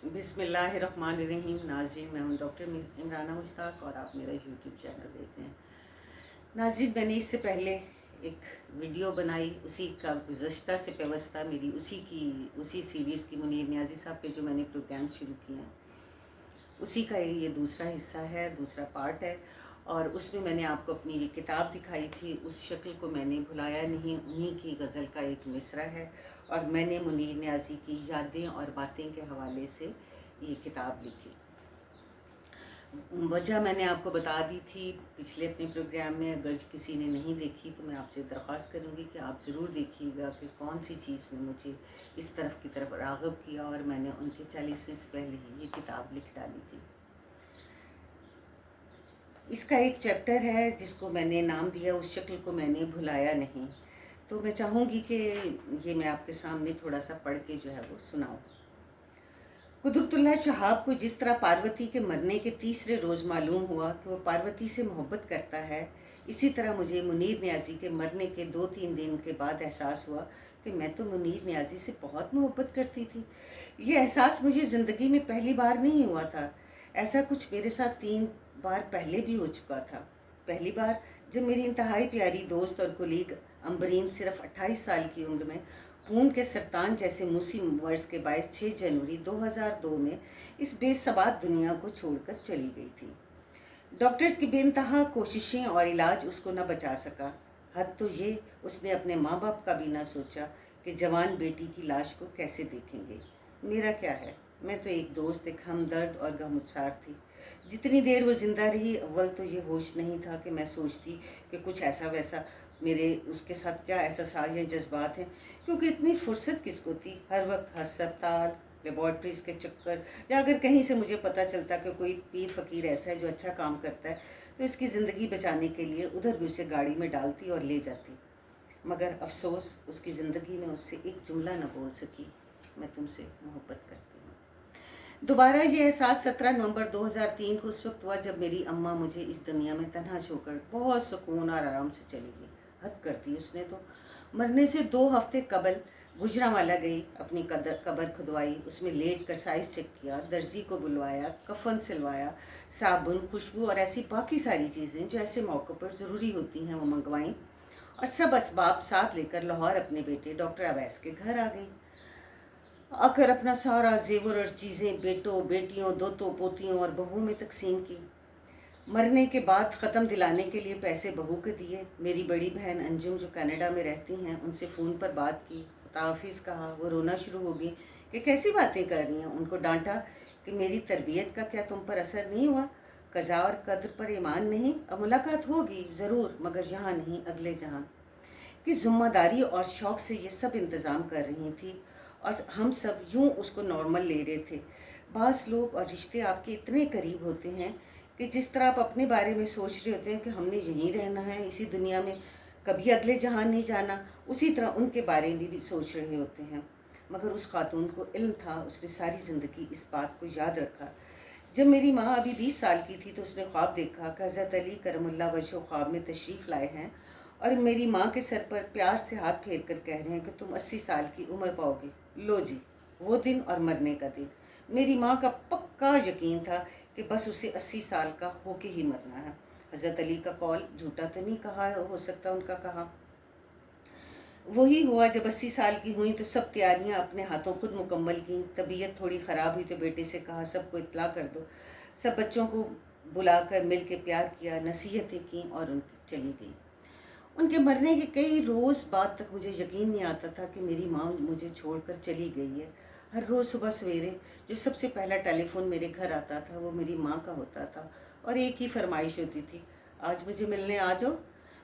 बिस्मिल्लाहिर्रहमानिर्रहीम। नाज़रीन, मैं हूं डॉक्टर इमराना मुश्ताक और आप मेरा यूट्यूब चैनल देख रहे हैं। नाज़रीन, मैंने इससे पहले एक वीडियो बनाई, उसी का गुज़श्ता से पेवस्ता मेरी उसी सीरीज़ की मुनीर नियाज़ी साहब के जो मैंने प्रोग्राम शुरू किए हैं, उसी का ये दूसरा हिस्सा है, दूसरा पार्ट है। और उसमें मैंने आपको अपनी ये किताब दिखाई थी, उस शक्ल को मैंने भुलाया नहीं, उन्हीं की गज़ल का एक मिसरा है। और मैंने मुनीर नियाज़ी की यादें और बातें के हवाले से ये किताब लिखी। वजह मैंने आपको बता दी थी पिछले अपने प्रोग्राम में। अगर किसी ने नहीं देखी तो मैं आपसे दरख्वास्त करूँगी कि आप ज़रूर देखिएगा कि कौन सी चीज़ ने मुझे इस तरफ की तरफ राग़िब किया, और मैंने उनके 40वें से पहले ही ये किताब लिख डाली थी। इसका एक चैप्टर है जिसको मैंने नाम दिया, उस शक्ल को मैंने भुलाया नहीं। तो मैं चाहूँगी कि ये मैं आपके सामने थोड़ा सा पढ़ के जो है वो सुनाऊँ। कुदरतुल्लाह शहाब को जिस तरह पार्वती के मरने के तीसरे रोज़ मालूम हुआ कि वो पार्वती से मोहब्बत करता है, इसी तरह मुझे मुनीर नियाज़ी के मरने के 2-3 दिन के बाद एहसास हुआ कि मैं तो मुनीर नियाज़ी से बहुत मोहब्बत करती थी। ये एहसास मुझे ज़िंदगी में पहली बार नहीं हुआ था। ऐसा कुछ मेरे साथ 3 बार पहले भी हो चुका था। पहली बार जब मेरी इंतहाई प्यारी दोस्त और कुलीग अम्बरीन सिर्फ 28 साल की उम्र में खून के सरतान जैसे मूसी मर्ज के बायस 6 जनवरी 2002 में इस बेसबात दुनिया को छोड़कर चली गई थी। डॉक्टर्स की बेइंतहा कोशिशें और इलाज उसको न बचा सका। हद तो ये, उसने अपने माँ बाप का भी ना सोचा कि जवान बेटी की लाश को कैसे देखेंगे। मेरा क्या है, मैं तो एक दोस्त, एक हमदर्द और गमगुसार थी। जितनी देर वो ज़िंदा रही, अव्वल तो ये होश नहीं था कि मैं सोचती कि कुछ ऐसा वैसा मेरे उसके साथ क्या एहसास या जज्बात हैं, क्योंकि इतनी फुर्सत किसको थी। हर वक्त हस्पताल, लेबॉर्ट्रीज़ के चक्कर, या अगर कहीं से मुझे पता चलता कि कोई पीर फ़कीर ऐसा है जो अच्छा काम करता है, तो इसकी ज़िंदगी बचाने के लिए उधर भी उसे गाड़ी में डालती और ले जाती। मगर अफसोस, उसकी ज़िंदगी में उससे एक जुमला न बोल सकी, मैं तुमसे मोहब्बत करती हूँ। दोबारा ये एहसास 17 नवंबर 2003 को उस वक्त हुआ जब मेरी अम्मा मुझे इस दुनिया में तन्हा छोड़कर बहुत सुकून और आराम से चली गई। हद कर दी उसने तो। मरने से 2 हफ्ते कबल गुजरांवाला गई, अपनी कब्र खुदवाई, उसमें लेट कर साइज़ चेक किया, दर्जी को बुलवाया, कफन सिलवाया, साबुन, खुशबू और ऐसी बाकी सारी चीज़ें जो ऐसे मौक़ों पर ज़रूरी होती हैं वो मंगवाईं, और सब असबाब साथ लेकर लाहौर अपने बेटे डॉक्टर अवैस के घर आ गई। आकर अपना सारा जेवर और चीज़ें बेटों, बेटियों, दोतों, पोतियों और बहुओं में तकसीम की। मरने के बाद ख़त्म दिलाने के लिए पैसे बहू के दिए। मेरी बड़ी बहन अंजुम जो कनाडा में रहती हैं, उनसे फ़ोन पर बात की, खुदाहाफिज़ कहा। वो रोना शुरू हो गई कि कैसी बातें कर रही हैं। उनको डांटा कि मेरी तरबियत का क्या तुम पर असर नहीं हुआ? क़ज़ा और क़द्र पर ईमान नहीं? अब मुलाकात होगी ज़रूर, मगर यहाँ नहीं, अगले जहाँ की ज़िम्मेदारी और शौक़ से ये सब इंतज़ाम कर रही थी, और हम सब यूँ उसको नॉर्मल ले रहे थे। बास लोग और रिश्ते आपके इतने करीब होते हैं कि जिस तरह आप अपने बारे में सोच रहे होते हैं कि हमने यहीं रहना है इसी दुनिया में, कभी अगले जहान नहीं जाना, उसी तरह उनके बारे में भी सोच रहे होते हैं। मगर उस खातून को इल्म था, उसने सारी ज़िंदगी इस बात को याद रखा। जब मेरी माँ अभी 20 साल की थी तो उसने ख्वाब देखा कि हज़रत अली करमुल्लाह वजहो ख्वाब में तशरीफ़ लाए हैं और मेरी माँ के सर पर प्यार से हाथ फेर कर कह रहे हैं कि तुम 80 साल की उम्र पाओगे। लो जी, वो दिन और मरने का दिन। मेरी माँ का पक्का यकीन था कि बस उसे 80 साल का होके ही मरना है। हज़रत अली का कौल झूठा तो नहीं कहा, हो सकता उनका कहा। वही हुआ। जब 80 साल की हुई तो सब तैयारियां अपने हाथों खुद मुकम्मल की। तबीयत थोड़ी ख़राब हुई तो बेटे से कहा सबको इत्तला कर दो। सब बच्चों को बुलाकर मिल के प्यार किया, नसीहतें की और उनकी चली गई। उनके मरने के कई रोज़ बाद तक मुझे यकीन नहीं आता था कि मेरी माँ मुझे छोड़कर चली गई है। हर रोज़ सुबह सवेरे जो सबसे पहला टेलीफ़ोन मेरे घर आता था वो मेरी माँ का होता था, और एक ही फरमाइश होती थी, आज मुझे मिलने आ जाओ।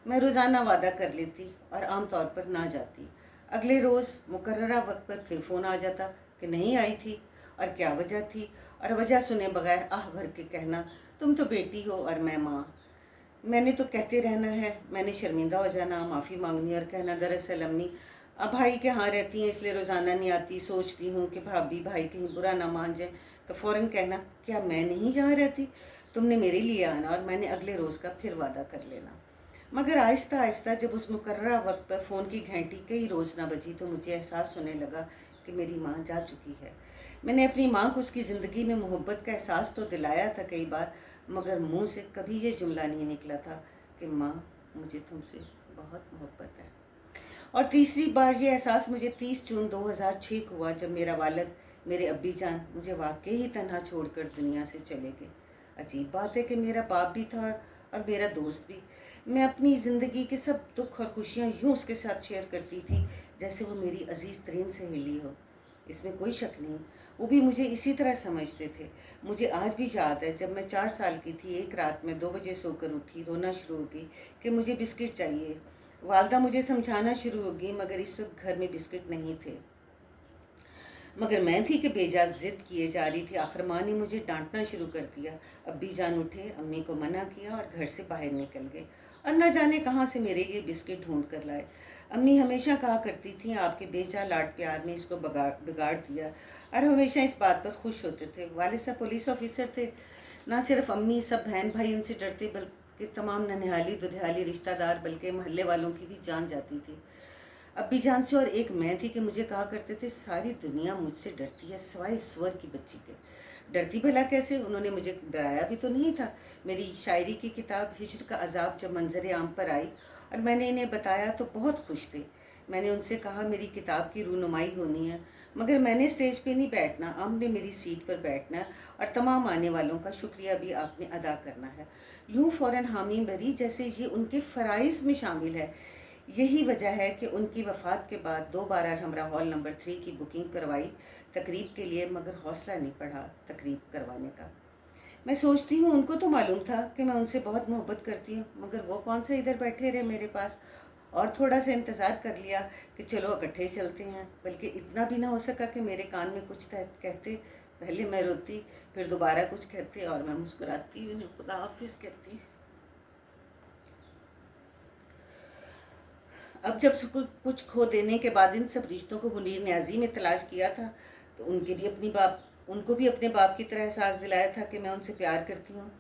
मैं रोज़ाना वादा कर लेती और आम तौर पर ना जाती। अगले रोज़ मुकर्ररा वक्त पर फिर फ़ोन आ जाता कि नहीं आई थी, और क्या वजह थी, और वजह सुने बगैर आह भर के कहना, तुम तो बेटी हो और मैं माँ। मैंने तो कहते रहना है, मैंने शर्मिंदा हो जाना, माफ़ी मांगनी और कहना दरअसल अम्मी अब भाई के यहाँ रहती हैं इसलिए रोज़ाना नहीं आती, सोचती हूँ कि भाभी भाई कहीं बुरा ना मान जाए। तो फ़ौरन कहना, क्या मैं नहीं यहाँ रहती? तुमने मेरे लिए आना और मैंने अगले रोज़ का फिर वादा कर लेना। मगर आहिस्ता आहिस्ता जब उस मुकर्ररा वक्त पर फ़ोन की घंटी कई रोज़ ना बजी तो मुझे एहसास होने लगा कि मेरी माँ जा चुकी है। मैंने अपनी माँ को उसकी ज़िंदगी में मोहब्बत का एहसास तो दिलाया था कई बार, मगर मुंह से कभी ये जुमला नहीं निकला था कि माँ मुझे तुमसे बहुत मोहब्बत है। और तीसरी बार ये एहसास मुझे 30 जून 2006 को हुआ, जब मेरा वालिद, मेरे अब्बी जान, मुझे वाकई ही तन्हा छोड़कर दुनिया से चले गए। अजीब बात है कि मेरा बाप भी था और मेरा दोस्त भी। मैं अपनी ज़िंदगी के सब दुख और खुशियाँ यूँ उसके साथ शेयर करती थी जैसे वो मेरी अजीज़ तरीन सहेली हो। इसमें कोई शक नहीं, वो भी मुझे इसी तरह समझते थे। मुझे आज भी याद है, जब मैं 4 साल की थी, एक रात में 2 बजे सोकर उठी, रोना शुरू हो गई कि मुझे बिस्किट चाहिए। वालदा मुझे समझाना शुरू हो गई, मगर इस वक्त घर में बिस्किट नहीं थे। मगर मैं थी कि बेजा ज़िद किए जा रही थी। आखिर माँ ने मुझे डांटना शुरू कर दिया। अब्बी जान उठे, अम्मी को मना किया और घर से बाहर निकल गए, और न जाने कहाँ से मेरे लिए बिस्किट ढूंढ कर लाए। अम्मी हमेशा कहा करती थी, आपके बेजा लाड प्यार ने इसको बिगाड़ दिया, और हमेशा इस बात पर खुश होते थे। वालिद साहब पुलिस ऑफिसर थे। ना सिर्फ अम्मी, सब बहन भाई उनसे डरते, बल्कि तमाम ननिहाली दुधियाली रिश्तेदार, बल्कि महल्ले वालों की भी जान जाती थी अब्बी जान से। और एक मैं थी कि मुझे कहा करते थे, सारी दुनिया मुझसे डरती है सिवाय सुअर की बच्ची के। डरती भला कैसे? उन्होंने मुझे डराया भी तो नहीं था। मेरी शायरी की किताब हिज्र का अजाब जब मंजर आम पर आई और मैंने इन्हें बताया तो बहुत खुश थे। मैंने उनसे कहा, मेरी किताब की रूनुमाई होनी है, मगर मैंने स्टेज पे नहीं बैठना, आपने मेरी सीट पर बैठना और तमाम आने वालों का शुक्रिया भी आपने अदा करना है। यूँ फ़ौरन हामी भरी जैसे ये उनके फ़राइज़ में शामिल है। यही वजह है कि उनकी वफ़ात के बाद 2 बार हमरा हॉल नंबर 3 की बुकिंग करवाई तकरीब के लिए, मगर हौसला नहीं पड़ा तकरीब करवाने का। मैं सोचती हूँ, उनको तो मालूम था कि मैं उनसे बहुत मोहब्बत करती हूँ, मगर वो कौन सा इधर बैठे रहे मेरे पास और थोड़ा सा इंतज़ार कर लिया कि चलो इकट्ठे चलते हैं। बल्कि इतना भी ना हो सका कि मेरे कान में कुछ कहते। पहले मैं रोती, फिर दोबारा कुछ कहते और मैं मुस्कुराती, उन्हें खुदा हाफिज़ कहती। अब जब कुछ खो देने के बाद इन सब रिश्तों को मुनीर न्याजी में तलाश किया था, तो उनको भी अपने बाप की तरह एहसास दिलाया था कि मैं उनसे प्यार करती हूँ।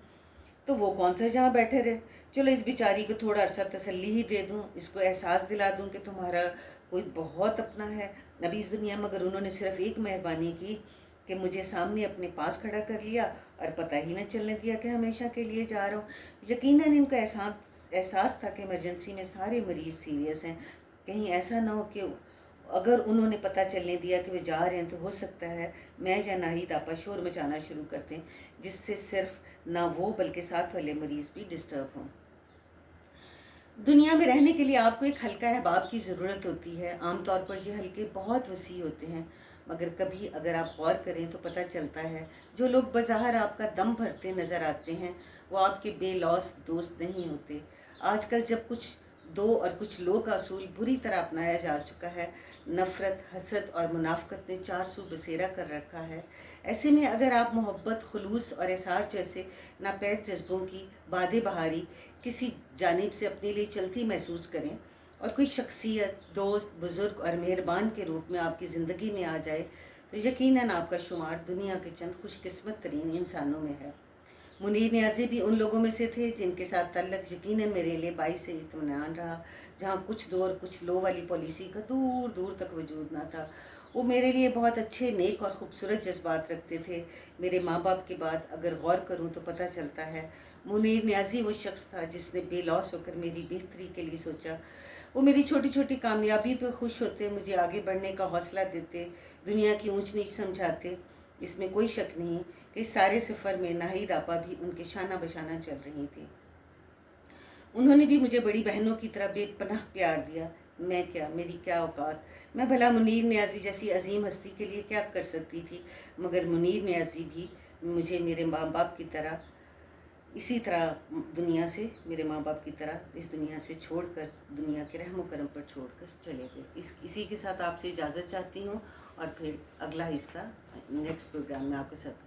तो वो कौन सा जहाँ बैठे रहे। चलो इस बेचारी को थोड़ा अरसा तसल्ली ही दे दूँ, इसको एहसास दिला दूँ कि तुम्हारा कोई बहुत अपना है अभी इस दुनिया। मगर उन्होंने सिर्फ एक मेहरबानी की कि मुझे सामने अपने पास खड़ा कर लिया और पता ही न चलने दिया कि हमेशा के लिए जा रहा हूँ। यकीनन इनको एहसास था कि इमरजेंसी में सारे मरीज़ सीरियस हैं। कहीं ऐसा ना हो कि अगर उन्होंने पता चलने दिया कि वे जा रहे हैं, तो हो सकता है मैं या नाहिद आपा शोर मचाना शुरू कर दें, जिससे सिर्फ ना वो बल्कि साथ वाले मरीज़ भी डिस्टर्ब हों। दुनिया में रहने के लिए आपको एक हल्का अहबाब की ज़रूरत होती है। आमतौर पर ये हल्के बहुत वसी होते हैं, मगर कभी अगर आप गौर करें तो पता चलता है जो लोग बज़ाहिर आपका दम भरते नज़र आते हैं, वो आपके बेलौस दोस्त नहीं होते। आजकल जब कुछ दो और कुछ लो का असूल बुरी तरह अपनाया जा चुका है, नफ़रत, हसद और मुनाफ़कत ने 4 सू बसेरा कर रखा है। ऐसे में अगर आप मोहब्बत, खुलूस और एसार जैसे नापैद जज्बों की बादे बहारी किसी जानिब से अपने लिए चलती महसूस करें और कोई शख्सियत, दोस्त, बुज़ुर्ग और मेहरबान के रूप में आपकी ज़िंदगी में आ जाए, तो यकीनन आपका शुमार दुनिया के चंद खुशकिस्मत तरीन इंसानों में है। मुनीर न्याज़ी भी उन लोगों में से थे जिनके साथ तल्लक यकीनन मेरे लिए बाइस से इत्मीनान रहा, जहाँ कुछ दो और कुछ लो वाली पॉलिसी का दूर दूर तक वजूद ना था। वो मेरे लिए बहुत अच्छे, नेक और ख़ूबसूरत जज्बात रखते थे। मेरे माँ बाप के बाद अगर गौर करूँ तो पता चलता है मुनीर न्याज़ी वो शख्स था जिसने बेलौस होकर मेरी बेहतरी के लिए सोचा। वो मेरी छोटी छोटी कामयाबी पर खुश होते, मुझे आगे बढ़ने का हौसला देते, दुनिया की ऊंच नीच समझाते। इसमें कोई शक नहीं कि इस सारे सफ़र में नाहिद आपा भी उनके शाना बशाना चल रही थी। उन्होंने भी मुझे बड़ी बहनों की तरह बेपनाह प्यार दिया। मैं क्या, मेरी क्या औकात, मैं भला मुनीर न्याज़ी जैसी अजीम हस्ती के लिए क्या कर सकती थी। मगर मुनीर न्याज़ी भी मुझे मेरे माँ बाप की तरह, इसी तरह दुनिया से, मेरे माँ बाप की तरह इस दुनिया से छोड़कर, दुनिया के रहमो करम पर छोड़कर चले गए। इसी के साथ आपसे इजाज़त चाहती हूँ, और फिर अगला हिस्सा नेक्स्ट प्रोग्राम में आपके साथ